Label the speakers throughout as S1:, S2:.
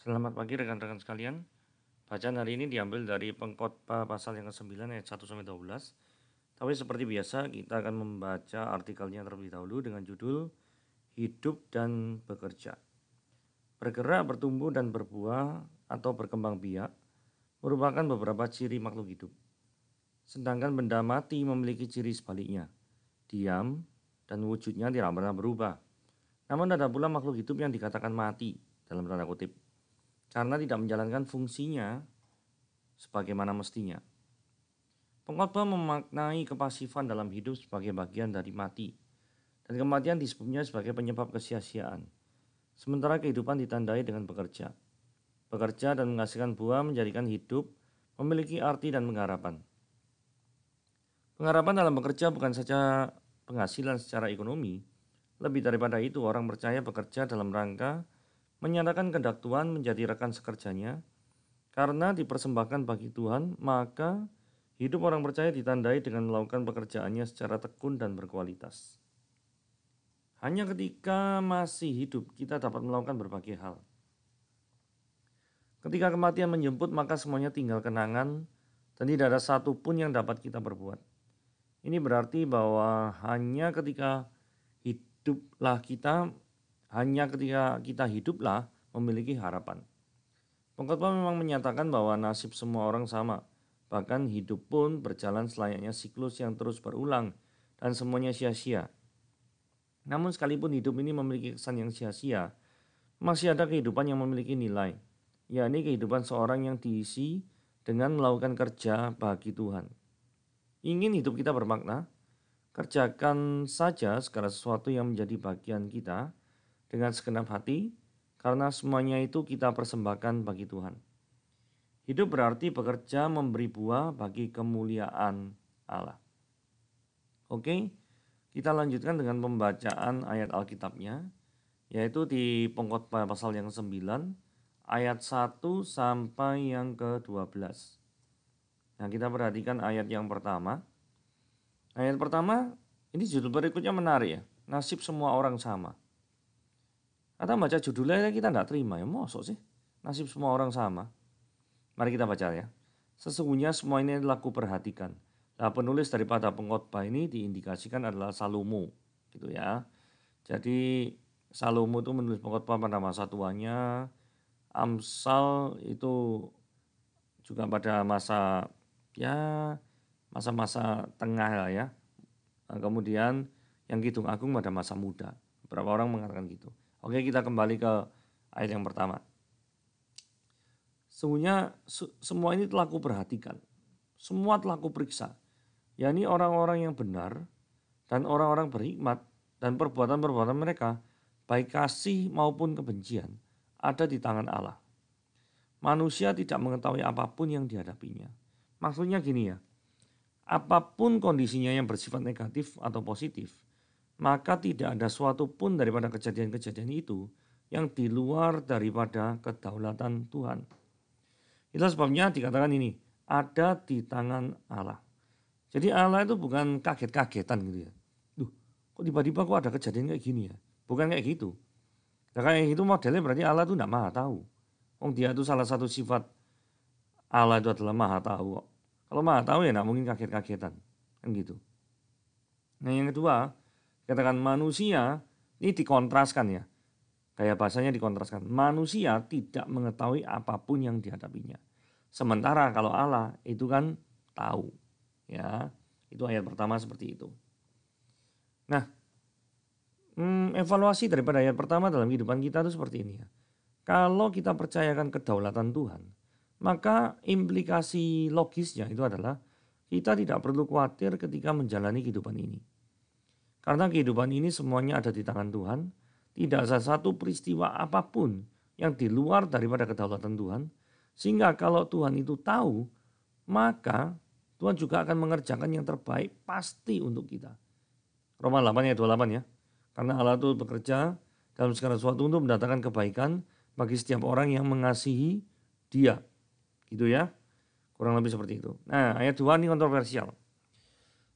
S1: Selamat pagi rekan-rekan sekalian. Bacaan hari ini diambil dari Pengkhotbah pasal yang ke-9 ayat 1-12. Tapi seperti biasa kita akan membaca artikelnya terlebih dahulu dengan judul Hidup dan Bekerja. Bergerak, bertumbuh dan berbuah atau berkembang biak merupakan beberapa ciri makhluk hidup. Sedangkan benda mati memiliki ciri sebaliknya, diam dan wujudnya tidak pernah berubah. Namun ada pula makhluk hidup yang dikatakan mati dalam tanda kutip, karena tidak menjalankan fungsinya sebagaimana mestinya. Pengkhotbah memaknai kepasifan dalam hidup sebagai bagian dari mati, dan kematian disebutnya sebagai penyebab kesia-siaan. Sementara kehidupan ditandai dengan bekerja. Bekerja dan menghasilkan buah menjadikan hidup memiliki arti dan pengharapan. Pengharapan dalam bekerja bukan saja penghasilan secara ekonomi, lebih daripada itu orang percaya bekerja dalam rangka menyatakan kehendak Tuhan menjadi rekan sekerjanya. Karena dipersembahkan bagi Tuhan, maka hidup orang percaya ditandai dengan melakukan pekerjaannya secara tekun dan berkualitas. Hanya ketika masih hidup kita dapat melakukan berbagai hal. Ketika kematian menjemput maka semuanya tinggal kenangan dan tidak ada satu pun yang dapat kita perbuat. Ini berarti bahwa hanya ketika kita hiduplah memiliki harapan. Pengkhotbah memang menyatakan bahwa nasib semua orang sama. Bahkan hidup pun berjalan selayaknya siklus yang terus berulang dan semuanya sia-sia. Namun sekalipun hidup ini memiliki kesan yang sia-sia, masih ada kehidupan yang memiliki nilai, yakni kehidupan seorang yang diisi dengan melakukan kerja bagi Tuhan. Ingin hidup kita bermakna? Kerjakan saja segala sesuatu yang menjadi bagian kita dengan segenap hati, karena semuanya itu kita persembahkan bagi Tuhan. Hidup berarti bekerja memberi buah bagi kemuliaan Allah. Oke, kita lanjutkan dengan pembacaan ayat Alkitabnya, yaitu di Pengkhotbah pasal yang 9, ayat 1 sampai yang ke-12. Nah, kita perhatikan ayat yang pertama. Ayat pertama, ini judul berikutnya menarik ya, nasib semua orang sama. Atau baca judulnya kita tidak terima ya, mosok sih nasib semua orang sama. Mari kita baca ya. Sesungguhnya semua ini telah kuperhatikan. Nah, penulis daripada pengkhotbah ini diindikasikan adalah Salomo, gitu ya. Jadi Salomo itu menulis pengkhotbah pada masa tuanya. Amsal itu juga pada masa masa-masa tengah lah ya. Nah, kemudian yang Kidung Agung pada masa muda. Beberapa orang mengatakan gitu. Oke, kita kembali ke ayat yang pertama. Sesungguhnya semua ini telah kuperhatikan. Semua telah kuperiksa. yakni orang-orang yang benar dan orang-orang berhikmat dan perbuatan-perbuatan mereka, baik kasih maupun kebencian, ada di tangan Allah. Manusia tidak mengetahui apapun yang dihadapinya. Maksudnya gini ya, apapun kondisinya yang bersifat negatif atau positif, maka tidak ada suatu pun daripada kejadian-kejadian itu yang di luar daripada kedaulatan Tuhan. Itulah sebabnya dikatakan ini, ada di tangan Allah. Jadi Allah itu bukan kaget-kagetan gitu ya. Duh, kok tiba-tiba kok ada kejadian kayak gini ya? Bukan kayak gitu. Nah, kayak gitu modelnya berarti Allah itu tidak maha tahu. Dia itu salah satu sifat Allah itu adalah maha tahu. Kalau maha tahu ya tidak mungkin kaget-kagetan. Kan gitu. Nah yang kedua, katakan manusia ini dikontraskan ya. Kayak bahasanya dikontraskan. Manusia tidak mengetahui apapun yang dihadapinya. Sementara kalau Allah itu kan tahu. Ya, itu ayat pertama seperti itu. Nah, evaluasi daripada ayat pertama dalam kehidupan kita itu seperti ini ya. Kalau kita percayakan kedaulatan Tuhan, maka implikasi logisnya itu adalah kita tidak perlu khawatir ketika menjalani kehidupan ini. Karena kehidupan ini semuanya ada di tangan Tuhan, tidak ada satu peristiwa apapun yang di luar daripada kedaulatan Tuhan, sehingga kalau Tuhan itu tahu, maka Tuhan juga akan mengerjakan yang terbaik pasti untuk kita. Roma 8 ayat 28 ya. Karena Allah itu bekerja dalam segala sesuatu untuk mendatangkan kebaikan bagi setiap orang yang mengasihi Dia. Gitu ya. Kurang lebih seperti itu. Nah, ayat 2 ini kontroversial.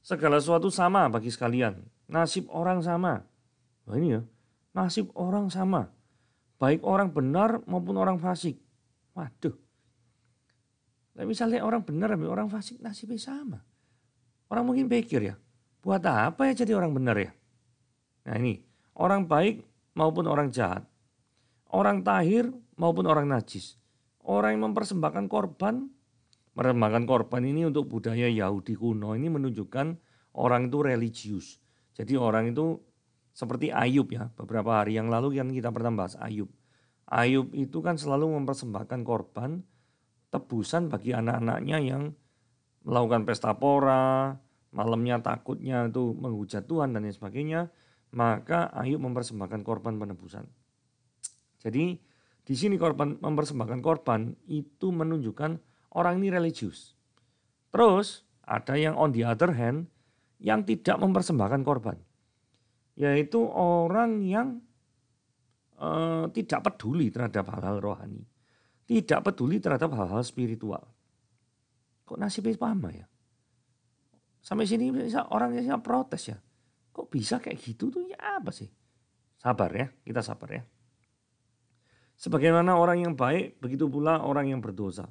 S1: Segala sesuatu sama bagi sekalian. Nasib orang sama. Nah ini ya, nasib orang sama. baik orang benar maupun orang fasik. Waduh, misalnya orang benar dan orang fasik nasibnya sama. Orang mungkin pikir ya, buat apa ya jadi orang benar ya? Nah ini, orang baik maupun orang jahat. Orang tahir maupun orang najis. Orang yang mempersembahkan korban ini untuk budaya Yahudi kuno ini menunjukkan orang itu religius. Jadi orang itu seperti Ayub ya, beberapa hari yang lalu kan kita pernah bahas Ayub. Ayub itu kan selalu mempersembahkan korban tebusan bagi anak-anaknya yang melakukan pesta pora, malamnya takutnya itu menghujat Tuhan dan lain sebagainya, maka Ayub mempersembahkan korban penebusan. Jadi di sini mempersembahkan korban itu menunjukkan orang ini religius. Terus ada yang on the other hand yang tidak mempersembahkan korban, yaitu orang yang tidak peduli terhadap hal-hal rohani, tidak peduli terhadap hal-hal spiritual. Kok nasibnya sama ya? Sampai sini orangnya protes ya. Kok bisa kayak gitu tuh ya apa sih? Sabar ya, kita sabar ya. Sebagaimana orang yang baik, begitu pula orang yang berdosa.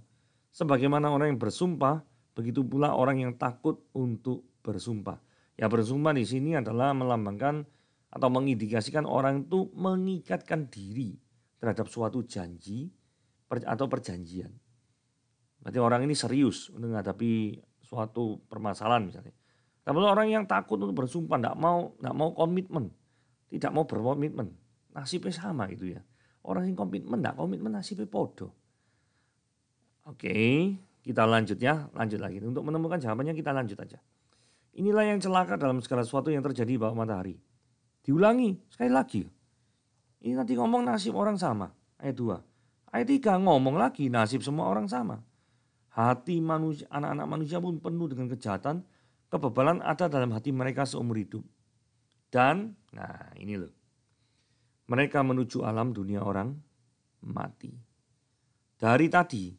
S1: Sebagaimana orang yang bersumpah, begitu pula orang yang takut untuk bersumpah. Ya bersumpah di sini adalah melambangkan atau mengindikasikan orang itu mengikatkan diri terhadap suatu janji atau perjanjian. Berarti orang ini serius untuk menghadapi suatu permasalahan misalnya. Tapi orang yang takut untuk bersumpah, tidak mau komitmen, tidak mau berkomitmen, nasibnya sama itu ya. Orang yang komitmen, tidak komitmen nasibnya podo. Oke, kita lanjut ya, lanjut lagi. Untuk menemukan jawabannya kita lanjut aja. Inilah yang celaka dalam segala sesuatu yang terjadi di bawah matahari. Diulangi sekali lagi. Ini nanti ngomong nasib orang sama, ayat 2. Ayat 3 ngomong lagi nasib semua orang sama. Hati manusia, anak-anak manusia pun penuh dengan kejahatan, kebebalan ada dalam hati mereka seumur hidup. Dan, nah ini loh, mereka menuju alam dunia orang mati. Dari tadi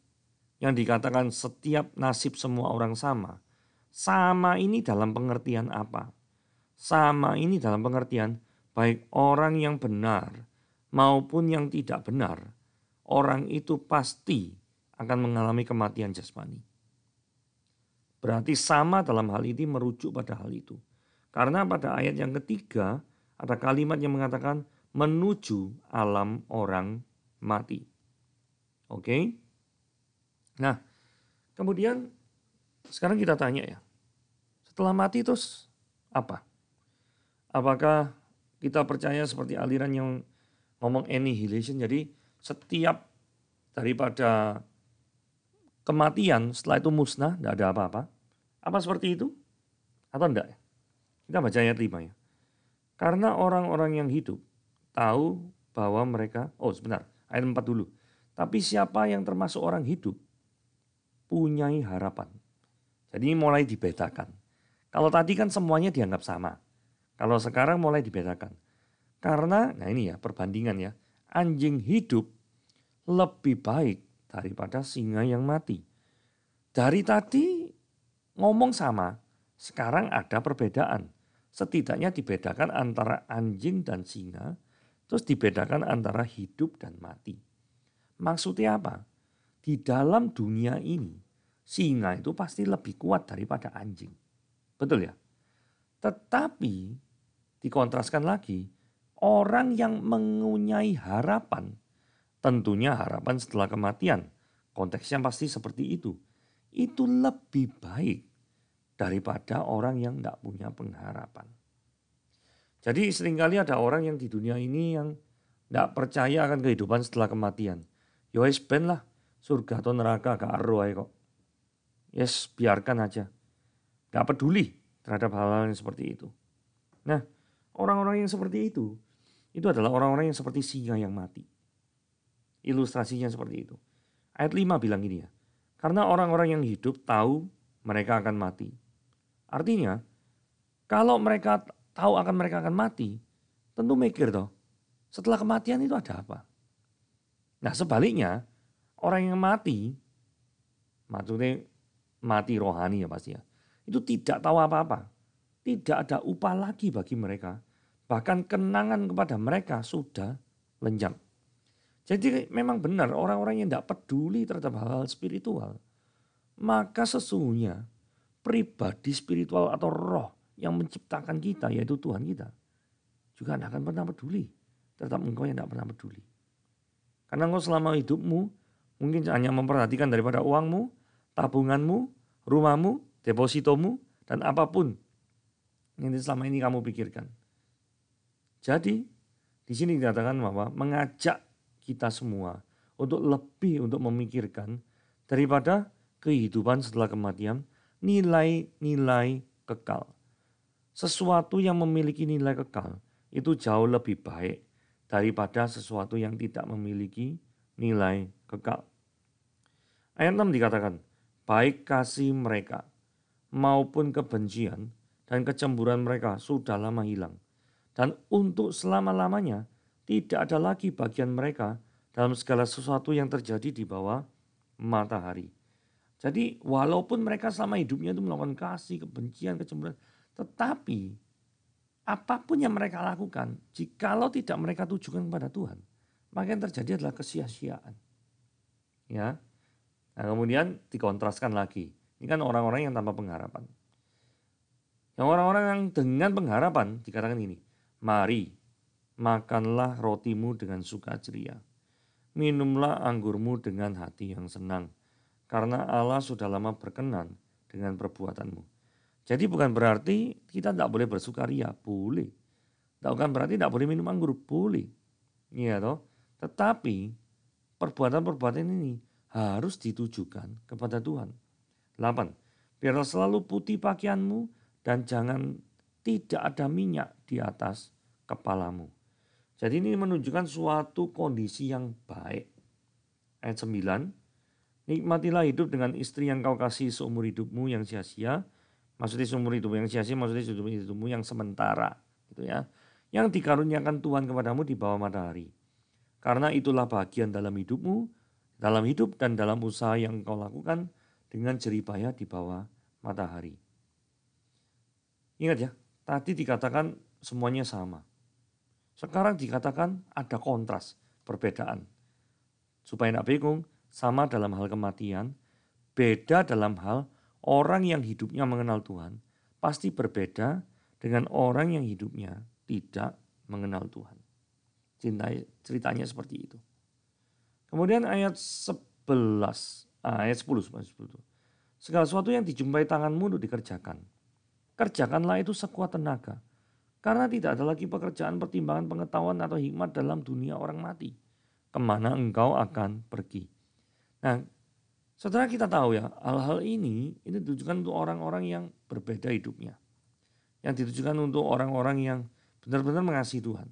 S1: yang dikatakan setiap nasib semua orang sama. Sama ini dalam pengertian apa? Sama ini dalam pengertian baik orang yang benar maupun yang tidak benar. Orang itu pasti akan mengalami kematian jasmani. Berarti sama dalam hal ini merujuk pada hal itu. Karena pada ayat yang ketiga ada kalimat yang mengatakan menuju alam orang mati. Oke. Nah, kemudian sekarang kita tanya ya. Setelah mati terus apa? Apakah kita percaya seperti aliran yang ngomong annihilation, jadi setiap daripada kematian setelah itu musnah, tidak ada apa-apa? Apa seperti itu? Atau enggak? Kita baca ayat 5 ya. Karena orang-orang yang hidup tahu bahwa mereka, ayat 4 dulu. Tapi siapa yang termasuk orang hidup punyai harapan. Jadi mulai dibedakan. Kalau tadi kan semuanya dianggap sama. Kalau sekarang mulai dibedakan. Karena, nah ini ya perbandingan ya. Anjing hidup lebih baik daripada singa yang mati. Dari tadi ngomong sama, sekarang ada perbedaan. Setidaknya dibedakan antara anjing dan singa, terus dibedakan antara hidup dan mati. Maksudnya apa? Di dalam dunia ini, singa itu pasti lebih kuat daripada anjing. Betul ya? Tetapi dikontraskan lagi, orang yang mempunyai harapan, tentunya harapan setelah kematian, konteksnya pasti seperti itu lebih baik daripada orang yang tidak punya pengharapan. Jadi seringkali ada orang yang di dunia ini yang tidak percaya akan kehidupan setelah kematian. Yowes ben lah, surga atau neraka gak aru aja kok. Yes, biarkan aja. Gak peduli terhadap hal-hal yang seperti itu. Nah, orang-orang yang seperti itu adalah orang-orang yang seperti singa yang mati. Ilustrasinya seperti itu. Ayat 5 bilang gini ya. Karena orang-orang yang hidup tahu mereka akan mati. Artinya, kalau mereka tahu mereka akan mati, tentu mikir toh, setelah kematian itu ada apa? Nah sebaliknya, orang yang mati, maksudnya mati rohani ya pasti ya, itu tidak tahu apa-apa. Tidak ada upah lagi bagi mereka. Bahkan kenangan kepada mereka sudah lenyap. Jadi memang benar orang-orang yang tidak peduli terhadap hal-hal spiritual, maka sesungguhnya pribadi spiritual atau roh yang menciptakan kita, yaitu Tuhan kita, juga tidak akan pernah peduli terhadap engkau yang tidak pernah peduli. Karena engkau selama hidupmu mungkin hanya memperhatikan daripada uangmu, tabunganmu, rumahmu, depositomu, dan apapun yang selama ini kamu pikirkan. Jadi di sini dikatakan bahwa mengajak kita semua untuk lebih untuk memikirkan daripada kehidupan setelah kematian, nilai-nilai kekal. Sesuatu yang memiliki nilai kekal itu jauh lebih baik daripada sesuatu yang tidak memiliki nilai kekal. Ayat 6 dikatakan, baik kasih mereka maupun kebencian dan kecemburuan mereka sudah lama hilang. Dan untuk selama-lamanya tidak ada lagi bagian mereka dalam segala sesuatu yang terjadi di bawah matahari. Jadi walaupun mereka selama hidupnya itu melakukan kasih, kebencian, kecemburuan, tetapi apapun yang mereka lakukan, jikalau tidak mereka tujukan kepada Tuhan, maka yang terjadi adalah kesia-siaan. Ya, nah kemudian dikontraskan lagi. Ini kan orang-orang yang tanpa pengharapan. Yang orang-orang yang dengan pengharapan dikatakan ini, mari makanlah rotimu dengan sukacita, minumlah anggurmu dengan hati yang senang, karena Allah sudah lama berkenan dengan perbuatanmu. Jadi bukan berarti kita tidak boleh bersukaria, boleh. Bukan berarti tidak boleh minum anggur, boleh. Iya toh. Tetapi perbuatan-perbuatan ini harus ditujukan kepada Tuhan. 8. Biarlah selalu putih pakaianmu dan jangan tidak ada minyak di atas kepalamu. Jadi ini menunjukkan suatu kondisi yang baik. Ayat 9. Nikmatilah hidup dengan istri yang kau kasih seumur hidupmu yang sia-sia. Maksudnya seumur hidupmu yang sia-sia, maksudnya hidupmu yang sementara. Gitu ya. Yang dikaruniakan Tuhan kepadamu di bawah matahari. Karena itulah bagian dalam hidupmu, dalam hidup dan dalam usaha yang kau lakukan dengan jerih payah di bawah matahari. Ingat ya, tadi dikatakan semuanya sama. Sekarang dikatakan ada kontras, perbedaan. Supaya tidak bingung, sama dalam hal kematian, beda dalam hal orang yang hidupnya mengenal Tuhan, pasti berbeda dengan orang yang hidupnya tidak mengenal Tuhan. Ceritanya seperti itu. Kemudian ayat 11, ayat 10. Segala sesuatu yang dijumpai tanganmu untuk dikerjakan. Kerjakanlah itu sekuat tenaga. Karena tidak ada lagi pekerjaan, pertimbangan, pengetahuan atau hikmat dalam dunia orang mati. Kemana engkau akan pergi. Nah, saudara kita tahu ya, hal-hal ini ditujukan untuk orang-orang yang berbeda hidupnya. Yang ditujukan untuk orang-orang yang benar-benar mengasihi Tuhan.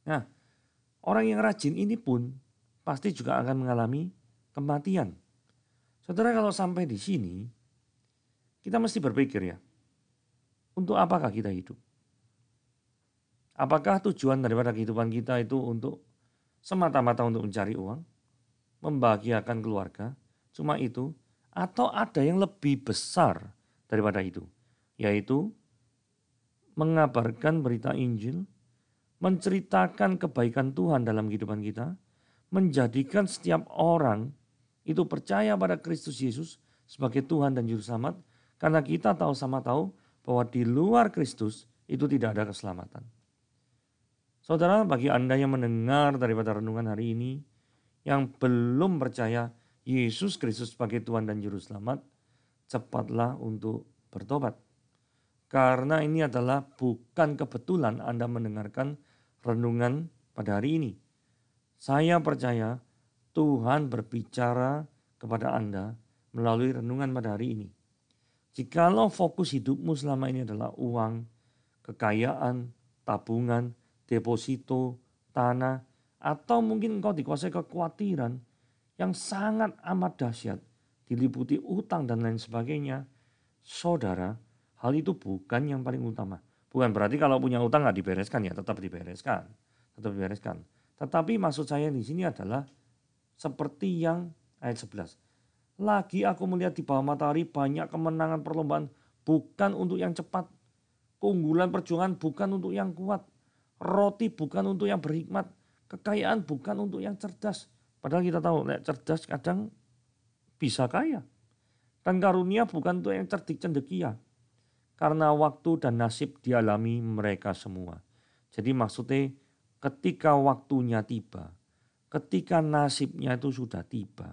S1: Nah, orang yang rajin ini pun pasti juga akan mengalami kematian. Saudara kalau sampai di sini, kita mesti berpikir ya, untuk apakah kita hidup? Apakah tujuan daripada kehidupan kita itu untuk semata-mata untuk mencari uang, membahagiakan keluarga, cuma itu, atau ada yang lebih besar daripada itu, yaitu mengabarkan berita Injil, menceritakan kebaikan Tuhan dalam kehidupan kita, menjadikan setiap orang itu percaya pada Kristus Yesus sebagai Tuhan dan Juru Selamat, karena kita sama tahu bahwa di luar Kristus itu tidak ada keselamatan. Saudara, bagi Anda yang mendengar daripada renungan hari ini, yang belum percaya Yesus Kristus sebagai Tuhan dan Juru Selamat, cepatlah untuk bertobat. Karena ini adalah bukan kebetulan Anda mendengarkan renungan pada hari ini. Saya percaya Tuhan berbicara kepada Anda melalui renungan pada hari ini. Jikalau fokus hidupmu selama ini adalah uang, kekayaan, tabungan, deposito, tanah, atau mungkin engkau dikuasai kekhawatiran yang sangat amat dahsyat, diliputi utang dan lain sebagainya, saudara, hal itu bukan yang paling utama. Bukan berarti kalau punya utang nggak dibereskan ya, tetap dibereskan, tetap dibereskan. Tetapi maksud saya di sini adalah seperti yang ayat 11. Lagi aku melihat di bawah matahari banyak kemenangan perlombaan, bukan untuk yang cepat, keunggulan perjuangan bukan untuk yang kuat, roti bukan untuk yang berhikmat, Kekayaan bukan untuk yang cerdas. Padahal kita tahu, cerdas kadang bisa kaya. Dan karunia bukan untuk yang cerdik cendekia. Karena waktu dan nasib dialami mereka semua. Jadi maksudnya ketika waktunya tiba, ketika nasibnya itu sudah tiba,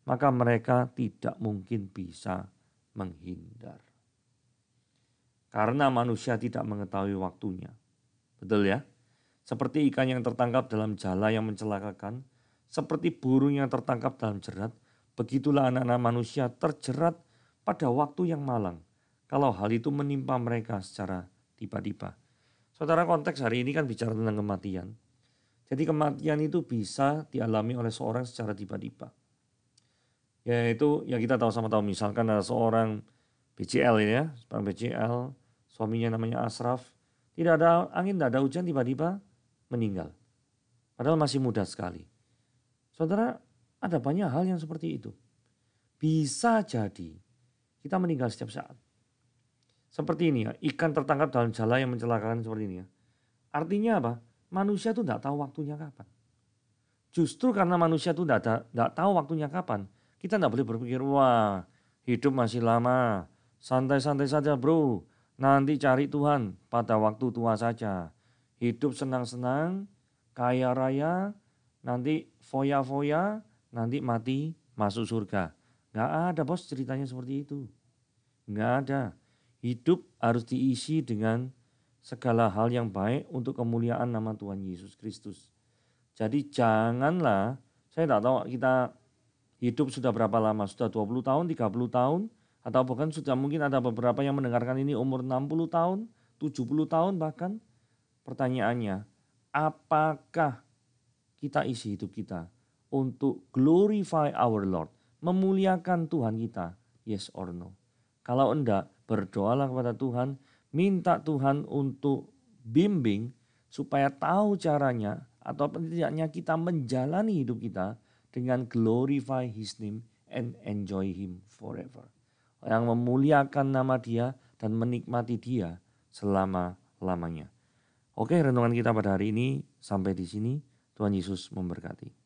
S1: maka mereka tidak mungkin bisa menghindar. Karena manusia tidak mengetahui waktunya. Betul ya? Seperti ikan yang tertangkap dalam jala yang mencelakakan, seperti burung yang tertangkap dalam jerat, begitulah anak-anak manusia terjerat pada waktu yang malang. Kalau hal itu menimpa mereka secara tiba-tiba. Saudara, konteks hari ini kan bicara tentang kematian. Jadi kematian itu bisa dialami oleh seorang secara tiba-tiba. Yaitu yang kita tahu sama tahu, misalkan ada seorang BCL ini ya, seorang BCL, suaminya namanya Ashraf, tidak ada angin, tidak ada hujan, tiba-tiba meninggal. Padahal masih muda sekali. Saudara, ada banyak hal yang seperti itu. Bisa jadi kita meninggal setiap saat. Seperti ini ya, ikan tertangkap dalam jala yang mencelakakan seperti ini ya. Artinya apa? Manusia itu tidak tahu waktunya kapan. Justru karena manusia itu tidak tahu waktunya kapan, kita tidak boleh berpikir, wah hidup masih lama, santai-santai saja bro, nanti cari Tuhan pada waktu tua saja. Hidup senang-senang, kaya raya, nanti foya-foya, nanti mati masuk surga. Nggak ada bos ceritanya seperti itu. Nggak ada. Hidup harus diisi dengan segala hal yang baik untuk kemuliaan nama Tuhan Yesus Kristus. Jadi janganlah, saya tidak tahu kita hidup sudah berapa lama, sudah 20 tahun, 30 tahun, atau bahkan sudah mungkin ada beberapa yang mendengarkan ini umur 60 tahun, 70 tahun bahkan. Pertanyaannya, apakah kita isi hidup kita untuk glorify our Lord, memuliakan Tuhan kita, yes or no? Kalau enggak, berdoalah kepada Tuhan, minta Tuhan untuk bimbing supaya tahu caranya atau tidaknya kita menjalani hidup kita dengan glorify His name and enjoy Him forever. Yang memuliakan nama Dia dan menikmati Dia selama-lamanya. Oke, renungan kita pada hari ini sampai di sini. Tuhan Yesus memberkati.